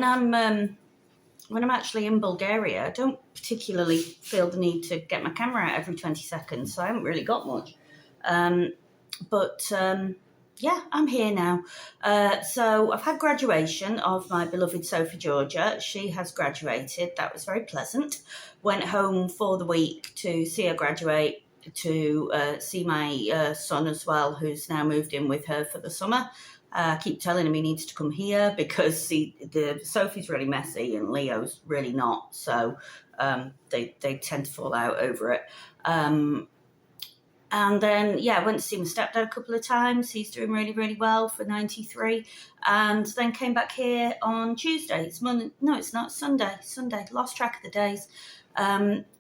when I'm actually in Bulgaria, I don't particularly feel the need to get my camera out every 20 seconds, so I haven't really got much. Yeah, I'm here now. So I've had graduation of my beloved Sophie Georgia. She has graduated. That was very pleasant. Went home for the week to see her graduate, to see my son as well, who's now moved in with her for the summer. I keep telling him he needs to come here because Sophie's really messy and Leo's really not. So they tend to fall out over it. And then, I went to see my stepdad a couple of times. He's doing really, really well for 93. And then came back here on Tuesday. It's Monday. No, it's not. Sunday. Lost track of the days.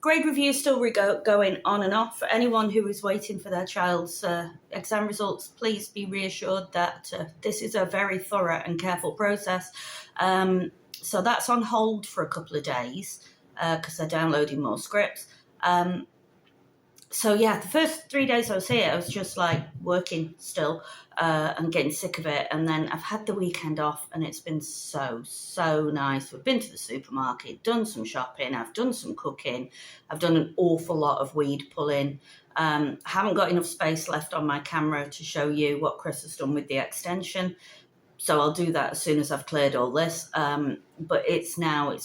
Grade review still going on and off. For anyone who is waiting for their child's exam results, please be reassured that this is a very thorough and careful process. So that's on hold for a couple of days because they're downloading more scripts. So the first 3 days I was here, I was just like working still and getting sick of it. And then I've had the weekend off and it's been so nice. We've been to the supermarket, done some shopping, I've done some cooking, I've done an awful lot of weed pulling. I haven't got enough space left on my camera to show you what Chris has done with the extension. So I'll do that as soon as I've cleared all this. But it's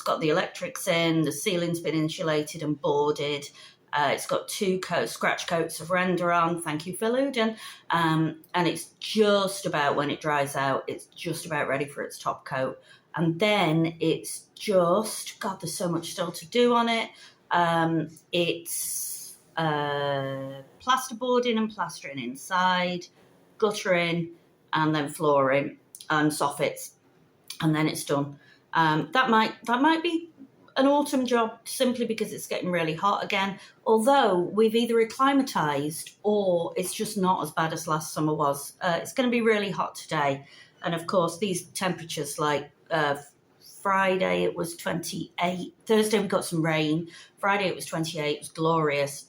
got the electrics in, the ceiling's been insulated and boarded. It's got 2 scratch coats of render on, thank you Phil Uden, and it's just about, when it dries out, it's just about ready for its top coat. And then it's just, God, there's so much still to do on it. It's plasterboarding and plastering inside, guttering, and then flooring and soffits, and then it's done. That might be an autumn job simply because it's getting really hot again, although we've either acclimatized or it's just not as bad as last summer was. It's going to be really hot today, and of course these temperatures, like Friday it was 28, Thursday we got some rain, Friday it was 28, it was glorious,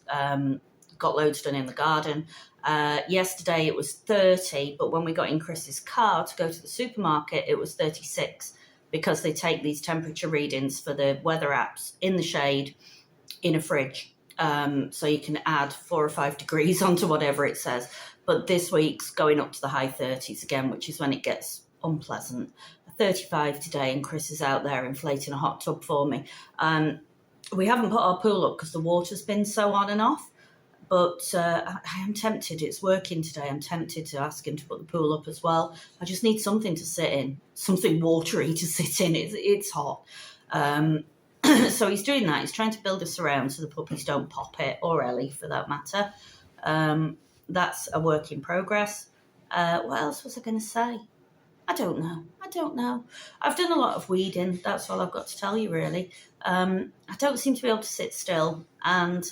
got loads done in the garden. Yesterday it was 30, but when we got in Chris's car to go to the supermarket it was 36, because they take these temperature readings for the weather apps in the shade in a fridge. So you can add 4 or 5 degrees onto whatever it says. But this week's going up to the high 30s again, which is when it gets unpleasant. 35 today, and Chris is out there inflating a hot tub for me. We haven't put our pool up because the water's been so on and off. But I am tempted. It's working today. I'm tempted to ask him to put the pool up as well. I just need something to sit in, something watery to sit in. It's hot. So he's doing that. He's trying to build a surround so the puppies don't pop it, or Ellie for that matter. That's a work in progress. What else was I going to say? I don't know. I've done a lot of weeding. That's all I've got to tell you, really. I don't seem to be able to sit still, and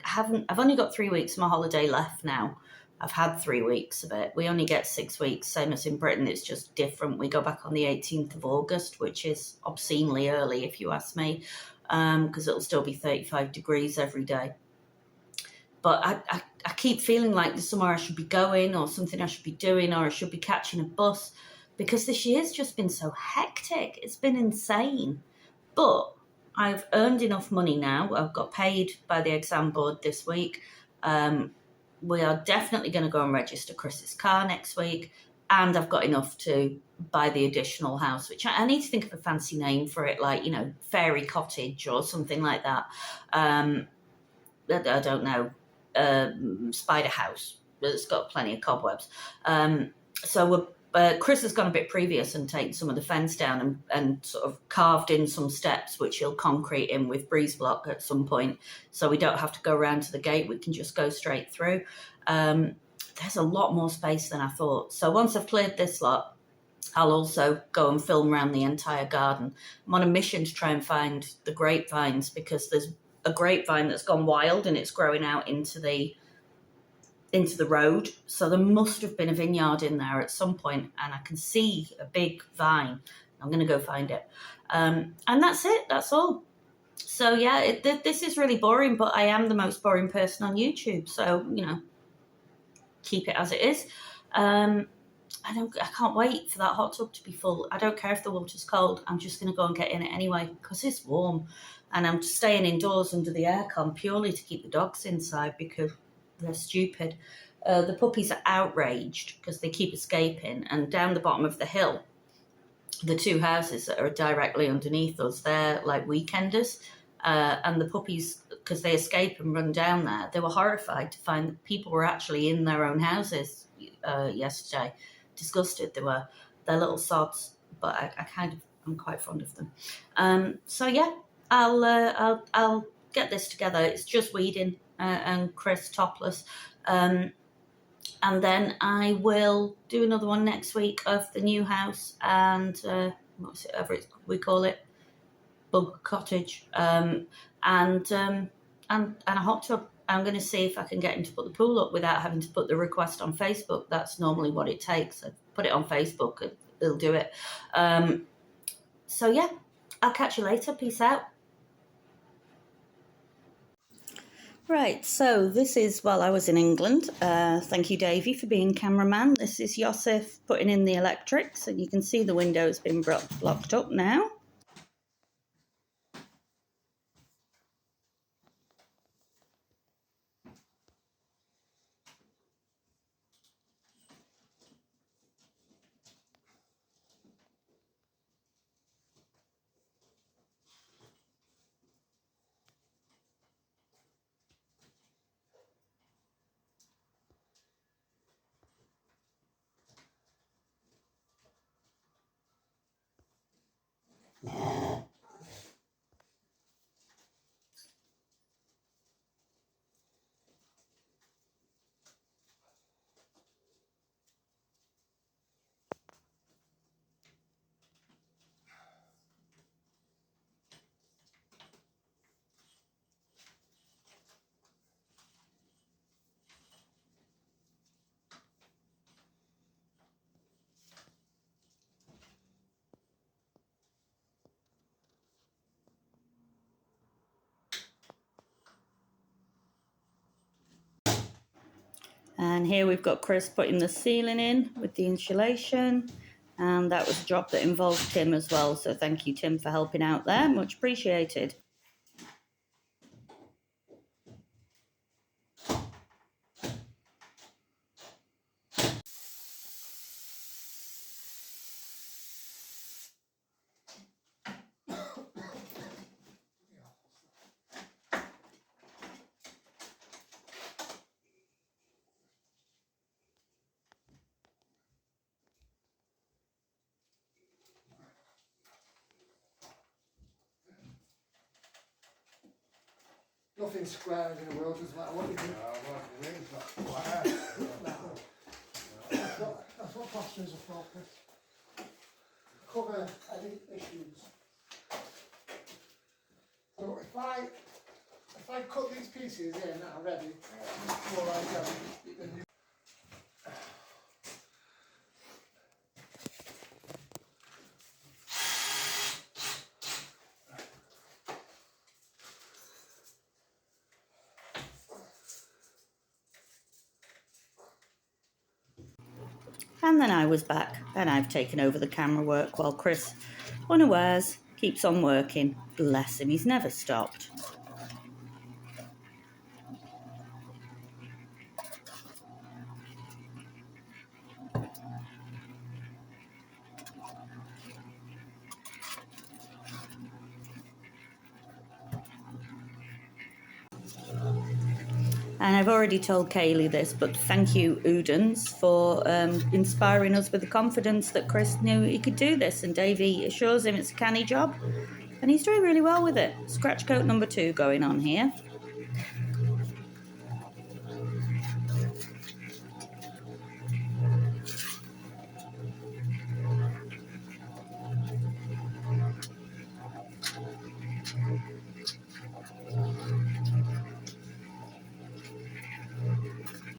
I've only got 3 weeks of my holiday left now. I've had 3 weeks of it. We only get 6 weeks, same as in Britain. It's just different. We go back on the 18th of August, which is obscenely early, if you ask me, because it'll still be 35 degrees every day. But I keep feeling like there's somewhere I should be going, or something I should be doing, or I should be catching a bus, because this year's just been so hectic. It's been insane. But I've earned enough money now. I've got paid by the exam board this week. We are definitely going to go and register Chris's car next week. And I've got enough to buy the additional house, which I need to think of a fancy name for it, like, Fairy Cottage or something like that. I don't know. Spider House. It's got plenty of cobwebs. Chris has gone a bit previous and taken some of the fence down and sort of carved in some steps, which he'll concrete in with breeze block at some point. So we don't have to go around to the gate. We can just go straight through. There's a lot more space than I thought. So once I've cleared this lot, I'll also go and film around the entire garden. I'm on a mission to try and find the grapevines, because there's a grapevine that's gone wild and it's growing out into the road. So there must have been a vineyard in there at some point, and I can see a big vine. I'm going to go find it. And that's it. That's all. So this is really boring, but I am the most boring person on YouTube. So, keep it as it is. I can't wait for that hot tub to be full. I don't care if the water's cold. I'm just going to go and get in it anyway because it's warm. And I'm staying indoors under the aircon purely to keep the dogs inside because they're stupid. The puppies are outraged because they keep escaping. And down the bottom of the hill, the two houses that are directly underneath us, they're like weekenders. And the puppies, because they escape and run down there, they were horrified to find that people were actually in their own houses yesterday. Disgusted they were. They're little sods, but I'm quite fond of them. So yeah, I'll get this together. It's just weeding and Chris topless. And then I will do another one next week of the new house and whatever we call it, bug cottage, and a hot tub. I'm going to see if I can get him to put the pool up without having to put the request on Facebook. That's normally what it takes. I put it on Facebook and it'll do it. So yeah, I'll catch you later. Peace out. Right, so this is while I was in England. Thank you, Davey, for being cameraman. This is Yosef putting in the electrics, and you can see the window's been blocked up now. And here we've got Chris putting the ceiling in with the insulation. And that was a job that involved Tim as well. So thank you, Tim, for helping out there. Much appreciated. Nothing square in the world doesn't matter what you do. That's what plasters are for, Chris. Cover any issues. So if I cut these pieces in that are ready, before I go, then you And then I was back, and I've taken over the camera work while Chris, unawares, keeps on working. Bless him, he's never stopped. And I've already told Kaylee this, but thank you, Udens, for inspiring us with the confidence that Chris knew he could do this. And Davey assures him it's a canny job, and he's doing really well with it. Scratch coat number 2 going on here.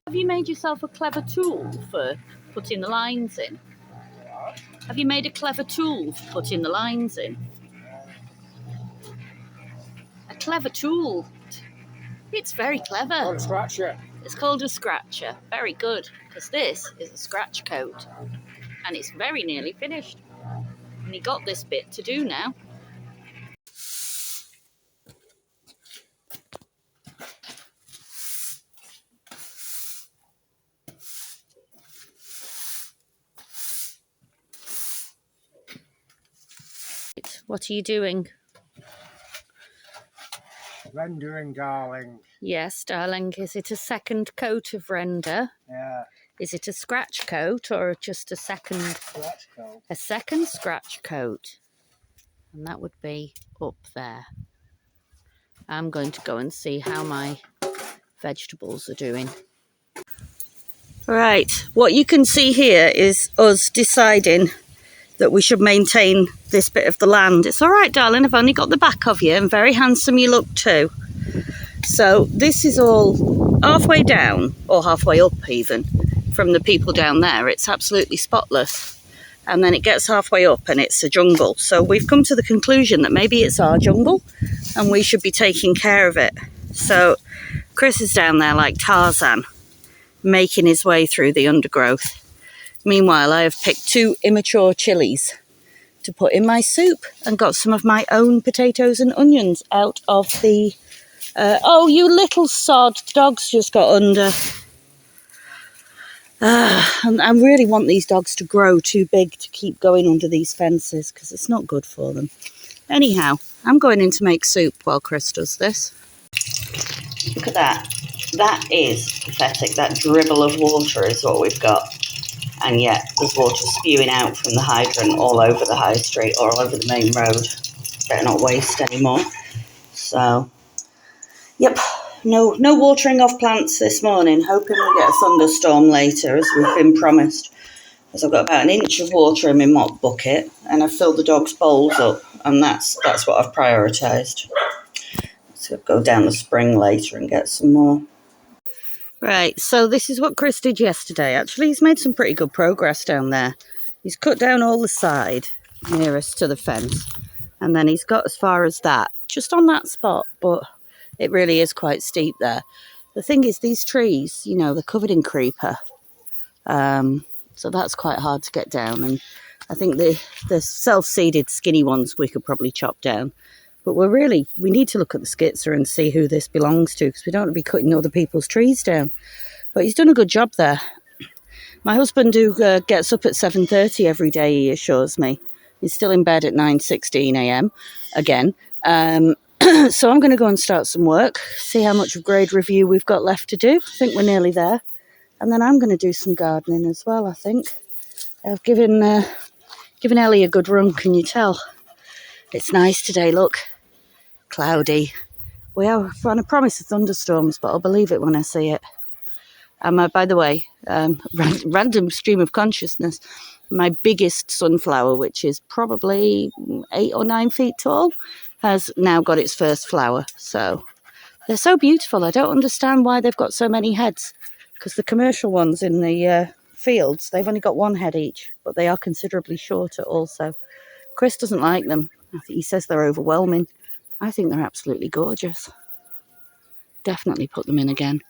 Have you made yourself a clever tool for putting the lines in? Have you made a clever tool for putting the lines in? A clever tool. It's very clever. don't scratch it. It's called a scratcher. Very good, because this is a scratch coat. And it's very nearly finished. And he got this bit to do now. What are you doing? Rendering, darling. Yes, darling. Is it a second coat of render? Yeah. Is it a scratch coat or just a second? Scratch coat. A second scratch coat. And that would be up there. I'm going to go and see how my vegetables are doing. Right, what you can see here is us deciding that we should maintain this bit of the land. It's all right, darling, I've only got the back of you, and very handsome you look too. So this is all halfway down, or halfway up even, from the people down there. It's absolutely spotless. And then it gets halfway up and it's a jungle. So we've come to the conclusion that maybe it's our jungle and we should be taking care of it. So Chris is down there like Tarzan, making his way through the undergrowth. Meanwhile, I have picked 2 immature chilies to put in my soup and got some of my own potatoes and onions out of the... oh, you little sod, the dog's just got under. And I really want these dogs to grow too big to keep going under these fences because it's not good for them. Anyhow, I'm going in to make soup while Chris does this. Look at that. That is pathetic. That dribble of water is what we've got. And yet there's water spewing out from the hydrant all over the high street or all over the main road. Better not waste anymore. So, yep. No watering of plants this morning. Hoping we get a thunderstorm later, as we've been promised. As I've got about an inch of water in my mop bucket, and I've filled the dog's bowls up, and that's what I've prioritised. So I'll go down the spring later and get some more. Right, so this is what Chris did yesterday. Actually, he's made some pretty good progress down there. He's cut down all the side nearest to the fence, and then he's got as far as that, just on that spot, but it really is quite steep there. The thing is, these trees, you know, they're covered in creeper. So that's quite hard to get down. And I think the self-seeded skinny ones we could probably chop down. But we need to look at the skitzer and see who this belongs to, because we don't want to be cutting other people's trees down. But he's done a good job there. My husband gets up at 7:30 every day, he assures me. He's still in bed at 9:16 a.m. again. So I'm going to go and start some work, see how much of grade review we've got left to do. I think we're nearly there. And then I'm going to do some gardening as well, I think. I've given Ellie a good run, can you tell? It's nice today, look. Cloudy. We are on a promise of thunderstorms, but I'll believe it when I see it. By the way, random stream of consciousness, my biggest sunflower, which is probably 8 or 9 feet tall, has now got its first flower. So they're so beautiful. I don't understand why they've got so many heads, because the commercial ones in the fields, they've only got 1 head each, but they are considerably shorter also. Chris doesn't like them. He says they're overwhelming. I think they're absolutely gorgeous. Definitely put them in again.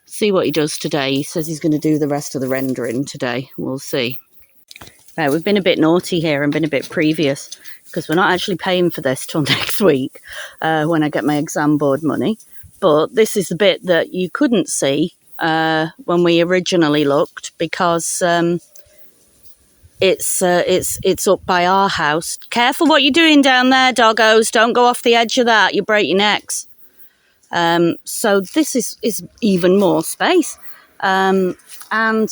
See what he does today. He says he's going to do the rest of the rendering today. We'll see. Right, we've been a bit naughty here and been a bit previous, because we're not actually paying for this till next week when I get my exam board money. But this is the bit that you couldn't see when we originally looked, because it's up by our house. Careful what you're doing down there, doggos. Don't go off the edge of that. You break your necks. So this is even more space. And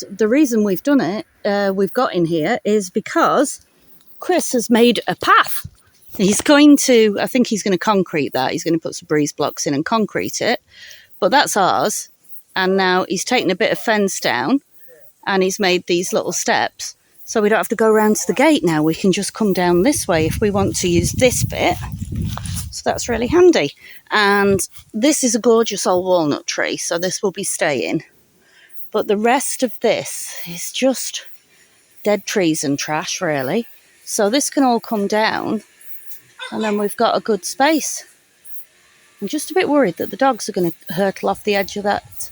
the reason we've done it, we've got in here, is because Chris has made a path. I think he's going to concrete that. He's going to put some breeze blocks in and concrete it. But that's ours. And now he's taken a bit of fence down and he's made these little steps. So we don't have to go around to the gate now. We can just come down this way if we want to use this bit. So that's really handy. And this is a gorgeous old walnut tree, so this will be staying. But the rest of this is just dead trees and trash, really. So this can all come down, and then we've got a good space. I'm just a bit worried that the dogs are going to hurtle off the edge of that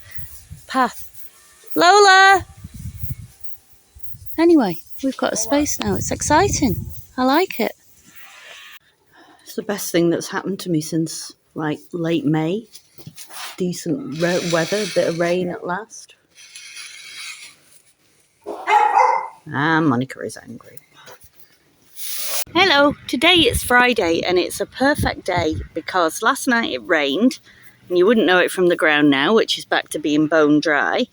path. Lola! Anyway, we've got a space now. It's exciting. I like it. It's the best thing that's happened to me since like late May. Decent weather, bit of rain at last. And Monica is angry. Hello, today it's Friday and it's a perfect day because last night it rained and you wouldn't know it from the ground now, which is back to being bone dry,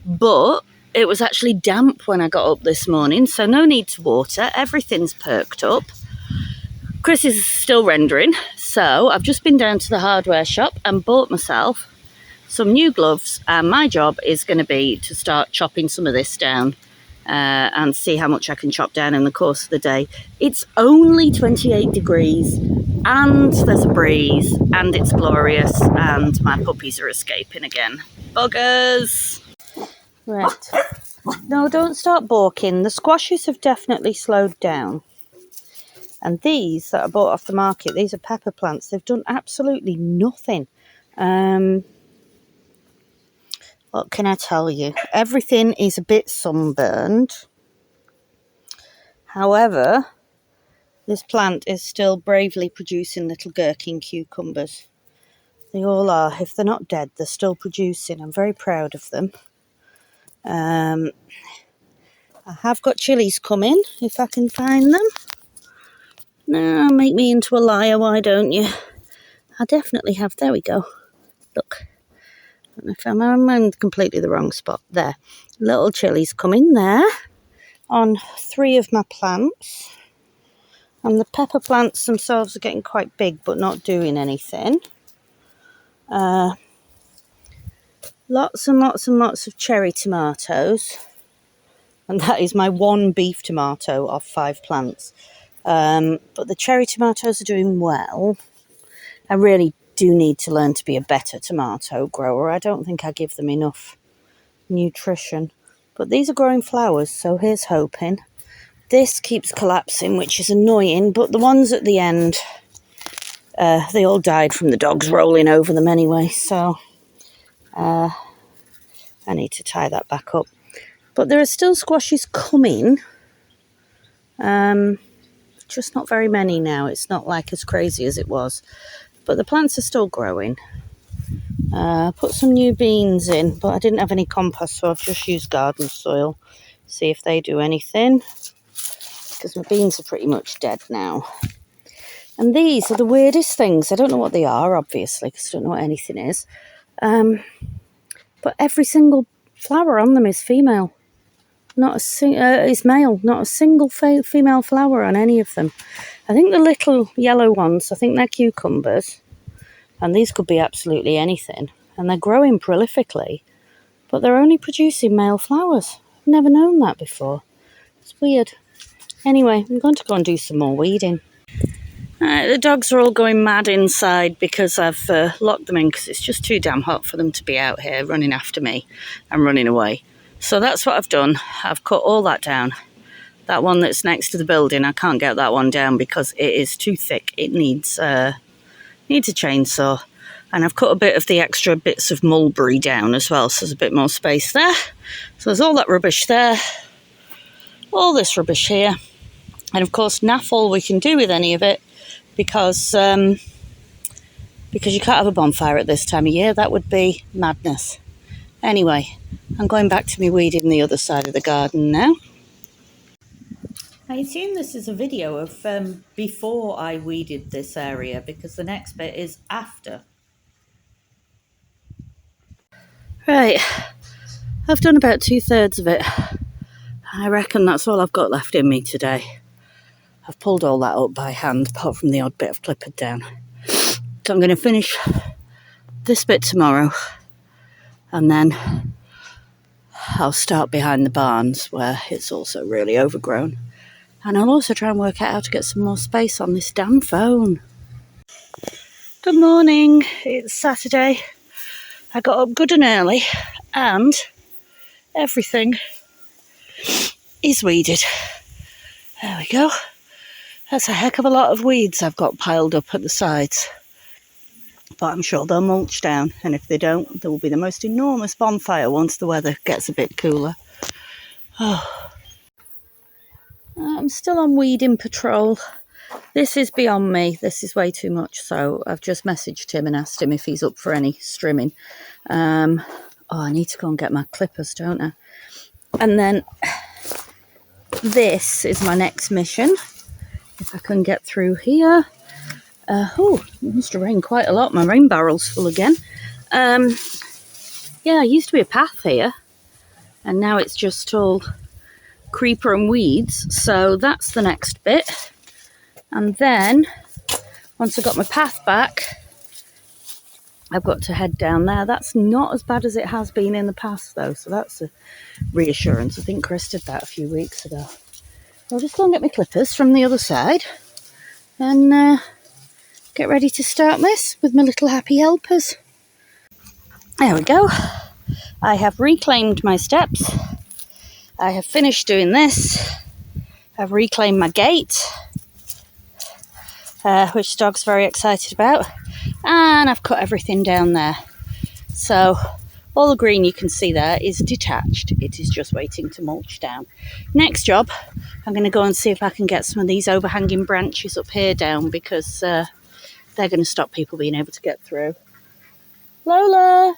but it was actually damp when I got up this morning, so no need to water, everything's perked up. Chris is still rendering, so I've just been down to the hardware shop and bought myself some new gloves, and my job is going to be to start chopping some of this down and see how much I can chop down in the course of the day. It's only 28 degrees and there's a breeze and it's glorious and my puppies are escaping again. Buggers! Right. No, don't start balking. The squashes have definitely slowed down. And these that I bought off the market, these are pepper plants. They've done absolutely nothing. What can I tell you? Everything is a bit sunburned. However, this plant is still bravely producing little gherkin cucumbers. They all are. If they're not dead, they're still producing. I'm very proud of them. I have got chilies coming, if I can find them. No, make me into a liar, why don't you? I definitely have. There we go. Look. I don't know if I'm in completely the wrong spot. There. Little chilies coming there on 3 of my plants. And the pepper plants themselves are getting quite big but not doing anything. Lots and lots and lots of cherry tomatoes. And that is my 1 beef tomato off 5 plants. But the cherry tomatoes are doing well. I really do need to learn to be a better tomato grower. I don't think I give them enough nutrition. But these are growing flowers, so here's hoping. This keeps collapsing, which is annoying, but the ones at the end, they all died from the dogs rolling over them anyway, so I need to tie that back up. But there are still squashes coming, just not very many now. It's not like as crazy as it was, but the plants are still growing. Put some new beans in, but I didn't have any compost, so I've just used garden soil. See if they do anything, because my beans are pretty much dead now. And these are the weirdest things. I don't know what they are, obviously, because I don't know what anything is. But every single flower on them is female. Is male. Not a single female flower on any of them. I think the little yellow ones, I think they're cucumbers. And these could be absolutely anything. And they're growing prolifically. But they're only producing male flowers. I've never known that before. It's weird. Anyway, I'm going to go and do some more weeding. The dogs are all going mad inside because I've locked them in because it's just too damn hot for them to be out here running after me and running away. So that's what I've done. I've cut all that down. That one that's next to the building, I can't get that one down because it is too thick. It needs a chainsaw. And I've cut a bit of the extra bits of mulberry down as well, so there's a bit more space there. So there's all that rubbish there. All this rubbish here. And of course, naff all we can do with any of it because you can't have a bonfire at this time of year. That would be madness. Anyway, I'm going back to me weeding the other side of the garden now. I assume this is a video of before I weeded this area because the next bit is after. Right, I've done about 2/3 of it. I reckon that's all I've got left in me today. I've pulled all that up by hand, apart from the odd bit I've clippered down. So I'm going to finish this bit tomorrow, and then I'll start behind the barns where it's also really overgrown. And I'll also try and work out how to get some more space on this damn phone. Good morning, it's Saturday. I got up good and early, and everything is weeded. There we go. That's a heck of a lot of weeds I've got piled up at the sides. but I'm sure they'll mulch down, and if they don't, there will be the most enormous bonfire once the weather gets a bit cooler. Oh. I'm still on weeding patrol. This is beyond me. This is way too much, so I've just messaged him and asked him if he's up for any strimming. Oh, I need to go and get my clippers, don't I? And then this is my next mission. If I can get through here. Oh, it must have rained quite a lot. My rain barrel's full again. Yeah, it used to be a path here, and now it's just all creeper and weeds. So that's the next bit. And then, once I've got my path back, I've got to head down there. That's not as bad as it has been in the past, though, so that's a reassurance. I think Chris did that a few weeks ago. I'll just go and get my clippers from the other side and get ready to start this with my little happy helpers. There we go. I have reclaimed my steps. I have finished doing this. I've reclaimed my gate, which the dog's very excited about. And I've cut everything down there. So all the green you can see there is detached. It is just waiting to mulch down. Next job, I'm going to go and see if I can get some of these overhanging branches up here down, because they're going to stop people being able to get through. Lola!